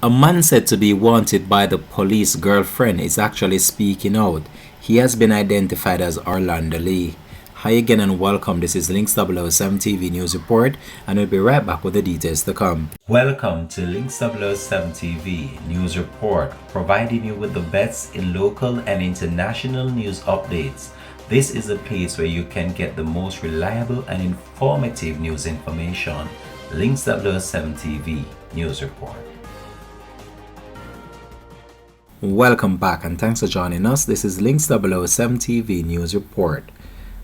A man said to be wanted by the police girlfriend is actually speaking out. He has been identified as Orlando Lee. Hi again and welcome. This is Links 007 TV News Report, and we'll be right back with the details to come. Welcome to Links 007 TV News Report, providing you with the best in local and international news updates. This is a place where you can get the most reliable and informative news information. Links 007 TV News Report. Welcome back and thanks for joining us. This is Links 007 TV News Report.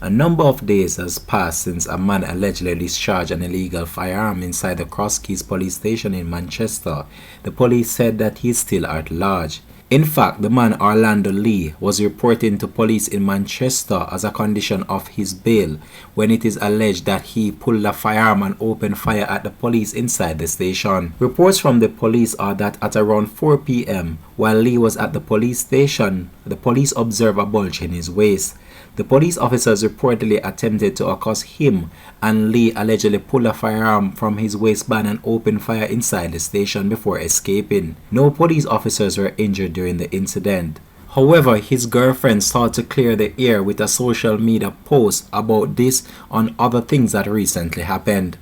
A number of days has passed since a man allegedly discharged an illegal firearm inside the Cross Keys police station in Manchester. The police said that he is still at large. In fact, the man Orlando Lee was reporting to police in Manchester as a condition of his bail when it is alleged that he pulled a firearm and opened fire at the police inside the station. Reports from the police are that at around 4 p.m. while Lee was at the police station, the police observed a bulge in his waist. The police officers reportedly attempted to accost him, and Lee allegedly pulled a firearm from his waistband and opened fire inside the station before escaping. No police officers were injured during the incident. However, his girlfriend sought to clear the air with a social media post about this on other things that recently happened.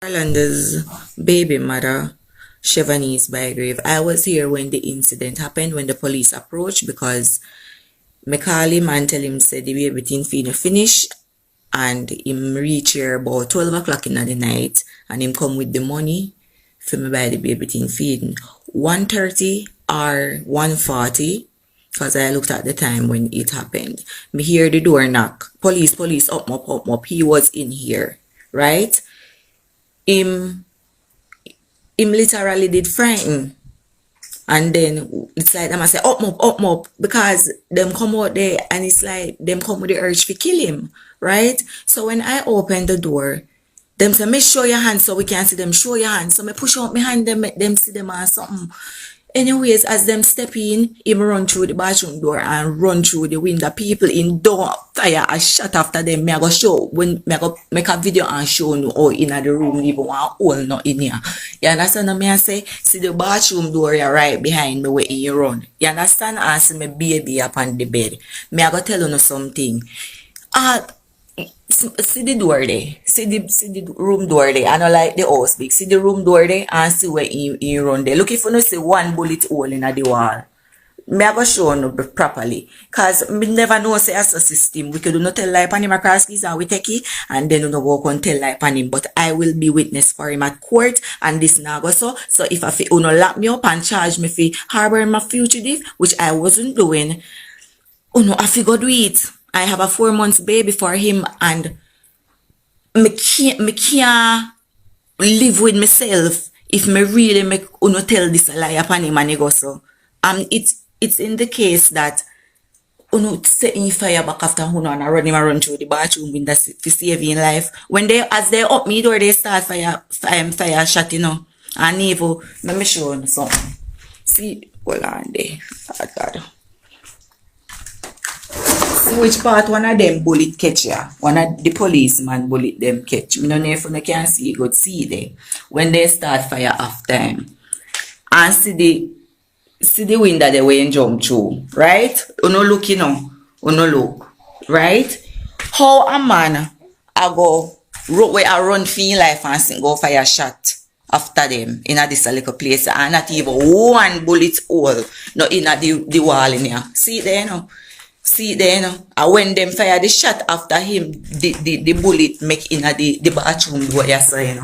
Orlando's baby mother, Chevanese Bygrave. I was here when the incident happened, when the police approached, because me call him and tell him say the baby thing finna finish, and him reach here about 12 o'clock in the night, and him come with the money for me buy the baby thing feeding. 1:30 or 1:40, because I looked at the time when it happened. Me hear the door knock. Police, up. He was in here, right? Him literally did frighten. And then it's like them I say up, because them come out there and it's like them come with the urge to kill him, right? So when I open the door, them say, me show your hand so we can see them, show your hand. So me push out my hand, them make them see them or something. Anyways, as them step in, him run through the bathroom door and run through the window. People in door fire a shot after them. Me I go show when me I go make a video and show you how in the room even one hole not in here. You understand? Me I say, see the bathroom door here right behind me where you run. You understand? And see my baby up on the bed. Me I go tell you something. See the door there. See the room door there. I don't like the house big. See the room door there and see where he run there. Look if you no see one bullet hole in the wall. Me I go show you properly. Cause me never know say as a system. We could not tell lie upon him across keys and we take it and then we no go and tell lie upon him. But I will be witness for him at court and this now go so. So if I feel no lock me up and charge me for harboring my fugitive, which I wasn't doing, no, I figure do it. I have a 4 months baby for him and me can't live with myself if me really make uno tell this a lie upon him and he go so. It's in the case that uno setting fire back after uno and I run through the bathroom window to save him life. When as they up me door they start fire shot, and even let me show you something. See, hold on there. Oh God. See which part one of them bullet catch ya. One of the policeman bullet them catch. Me no know if you can see, go see there. When they start fire after him. And see the window they way jump through. Right? Uno look, Uno look. Right? How a man I go where I run for your life and go fire shot after them in this little place and not even one bullet hole not in the wall in here. See there, See there, and when them fire the shot after him, the bullet make in the bathroom door, you say,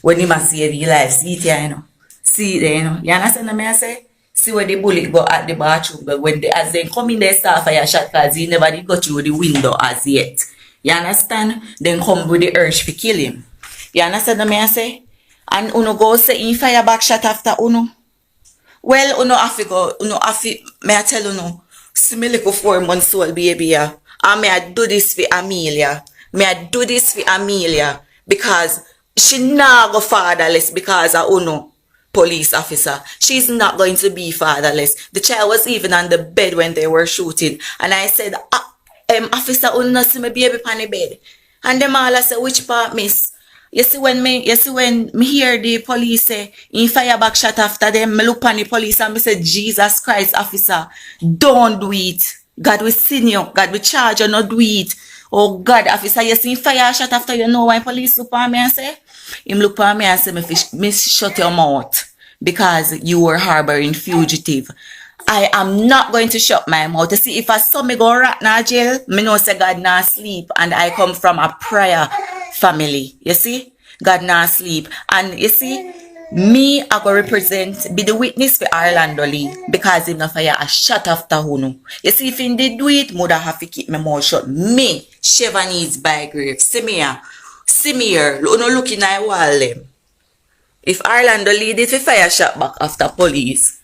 when he must save his life, see it here, See there, You understand what I say? See where the bullet go at the bathroom, but when as they come in, they start fire shot because he never did go through the window as yet. You understand? Then come with the urge to kill him. You understand what I say? And uno go say in fire back shot after uno. Well, uno have to go, may I tell you see me little 4 months old baby and may I do this for Amelia. May I do this for Amelia because she not go fatherless because of uno police officer. She's not going to be fatherless. The child was even on the bed when they were shooting. And I said, officer, uno see my baby on the bed. And them all I said, which part, miss? You see when me hear the police say in fire back shot after them, me look on the police and me say, Jesus Christ, officer, don't do it. God will sin you. God will charge you, not do it. Oh God, officer, you see fire shot after you know why police look on me and say? Him look on me and say, me shut your mouth because you were harboring fugitive. I am not going to shut my mouth. You see, if I saw me go rat na jail, me know say God not sleep, and I come from a prayer family. You see, God not sleep, and you see, me I go represent, be the witness for Orlando Lee because him not fire a shot after Hunu. You see, if he did do it, mother have to keep my mouth shut. Me, Chevanese Bygrave, see me here, no looking at wall them. If Orlando Lee did fire shot back after police.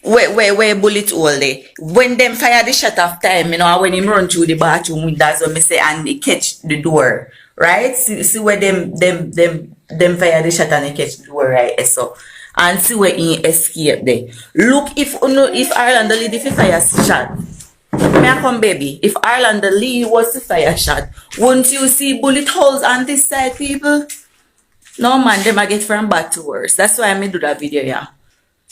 Where bullet hole there. When them fire the shot of time, you know, when him run through the bathroom windows, when me say, and they catch the door, right? See where them fire the shot and they catch the door, right? So, and see where he escape there. Look, if Orlando Lee if he fire shot, may I come baby? If Orlando Lee was the fire shot, wouldn't you see bullet holes on this side, people? No man, them I get from bad to worse. That's why I do that video, yeah.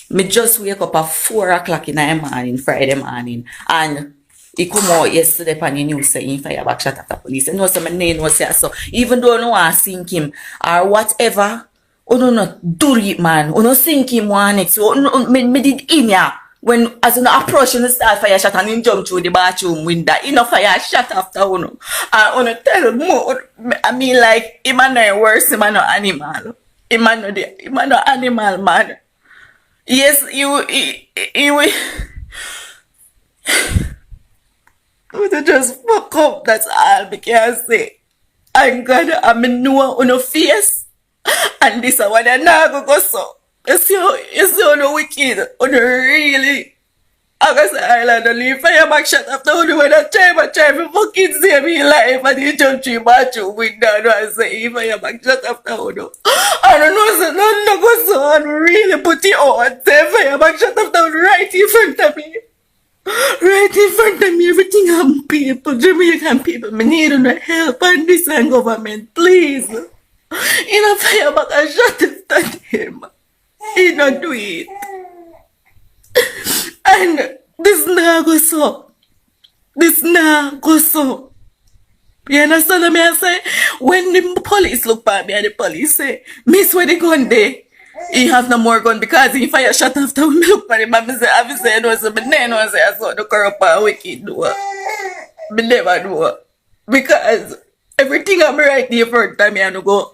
Me just wake up at 4 o'clock in the morning, Friday morning, and he come out yesterday on the news saying fire back shot after police. And no, so my name was say so. Even though no one sink him or whatever, oh no, not do it, man. Oh no, sink him one next. So me did in ya when as you approach and start fire shot and him jump through the bathroom window. You know fire shot after uno. And uno tell more. I mean like him and no worse, him and no animal. Him and no animal, man. Yes, you will just fuck up, that's all I can say. I'm gonna know on your face. And this is what I now go so. You see no wicked, on really. I guess Ireland only fire back shot after only when I try to fucking save me life and you jump through bathroom window and say fire back shot after only. I don't know, so no go so and really put it on. Say fire back shot after right in front of me. Right in front of me, everything I'm people, Jamaican people, me need no help and this and government, please. In a fire back and shot after him. He not do it. And this now go so. This now go so. You understand what I say? When the police look at me and the police say, Miss, where the gun there? He have no more gun because he fire shot after me look at him and me say, I say, no, so me never say I saw the corrupt and wicked do it. Me never do it. Because everything I'm right there for time I go.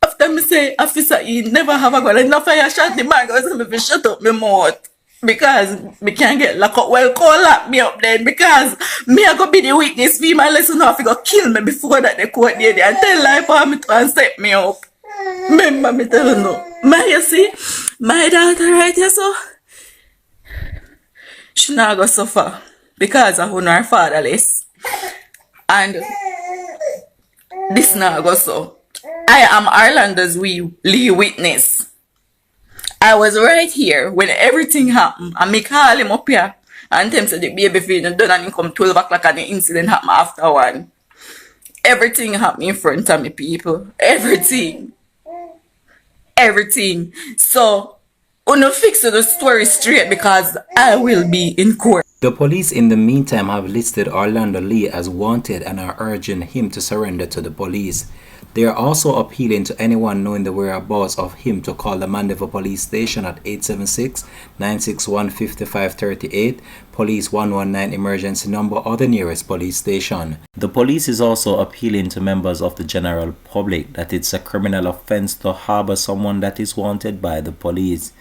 After me say, officer, he never have a gun. And no fire shot the man goes and me shut up my mouth. Because me can't get locked up. Well, call lock me up then. Because me I go be the witness for my lesson off. He go kill me before that they court there and tell life for me to and set me up. Remember me tell you no. You see, my daughter right here so she not go suffer because of her fatherless. And this not go so. I am Orlando's Lee witness. I was right here when everything happened. And me call him up here and tell him say the baby feeding done and he come 12 o'clock and the incident happened after 1. Everything happened in front of me, people. Everything. So, uno fix the story straight because I will be in court. The police in the meantime have listed Orlando Lee as wanted and are urging him to surrender to the police. They are also appealing to anyone knowing the whereabouts of him to call the Mandeville Police Station at 876-961-5538, Police 119 emergency number, or the nearest police station. The police is also appealing to members of the general public that it's a criminal offense to harbor someone that is wanted by the police.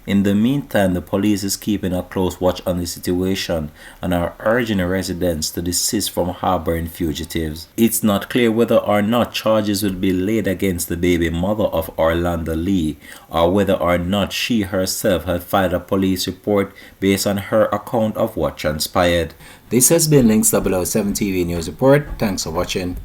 In the meantime, the police is keeping a close watch on the situation and are urging residents to desist from harboring fugitives. It's not clear whether or not charges will be laid against the baby mother of Orlando Lee, or whether or not she herself had filed a police report based on her account of what transpired. This has been Links 007 TV News Report. Thanks for watching.